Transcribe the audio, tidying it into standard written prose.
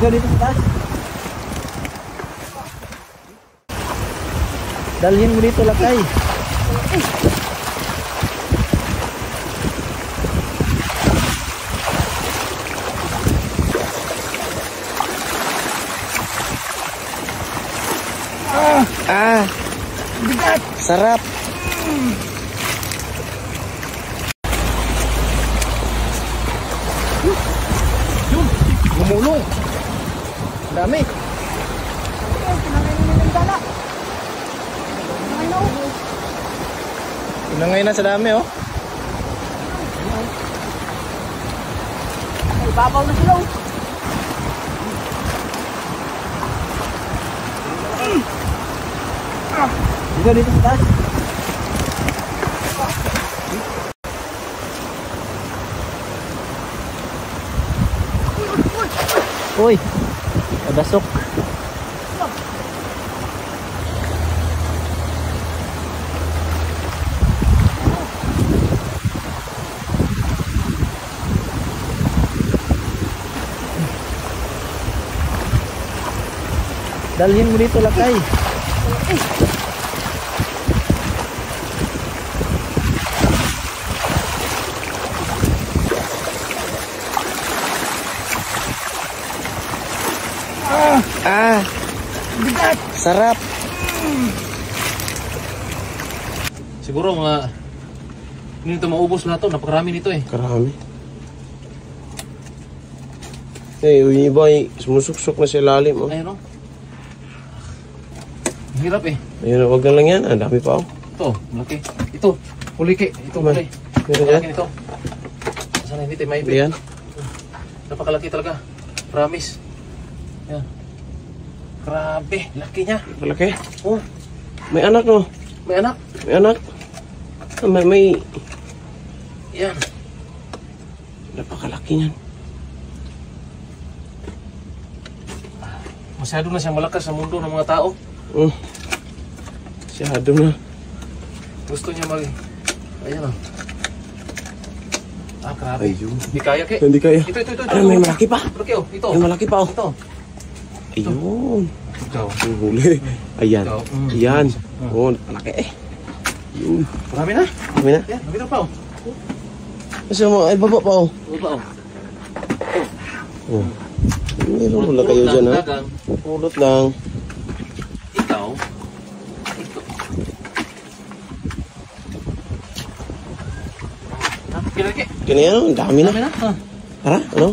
Ikaw dito sa taas. Dalhin mo dito, lakay. Bigat. Sarap. Yun, gumulong. Dami. Tinangay na sa dami, oh. Ay, babaw na sila. Ikaw dito sa taas. Uy, nadasok. Dalhin mo dito, lakay. Bigat. Sarap. Siguro mga hindi ito maubos lahat to, napakarami nito eh. Karami. Yung iba ay sumusuksok na sa ilalim, oh. Ayun, oh. Hirap eh. Ayun, wag na lang yan. Ang dami pa, oh. Ito, malaki. Ito, puliki. Ito, malaki. Meron Malaki yan? nito. Sana hindi tayo maibig. Yan. Napakalaki talaga. Promise. Yan. Grabe, laki niya. Malaki. Oh, May anak, no? may anak. May anak. May... Yan. Napakalaki niyan. Masyado na siyang malakas sa mundo ng mga tao. Masyado na. Gusto niya mag... Ayan oh. Grabe. Ayun. Hindi kaya, Ke. Hindi kaya. Ito. Ay, may malaki pa. Malaki oh. Ito. May malaki pa, oh. Ito. Ayun. Ito. Ang huli. Ayan. Ito. Ayan. Oh, malaki eh. Ayun. Marami na. Kami na. Yan, nakita pa oh. Kasi mo, ay baba pa, oh. Baba oh. Oh. Meron wala kayo dyan, ha? Dagang. Pulot lang. Ikaw. Ito. Pinalaki. Ganyan, ang dami na. Dami na. Tara, ano?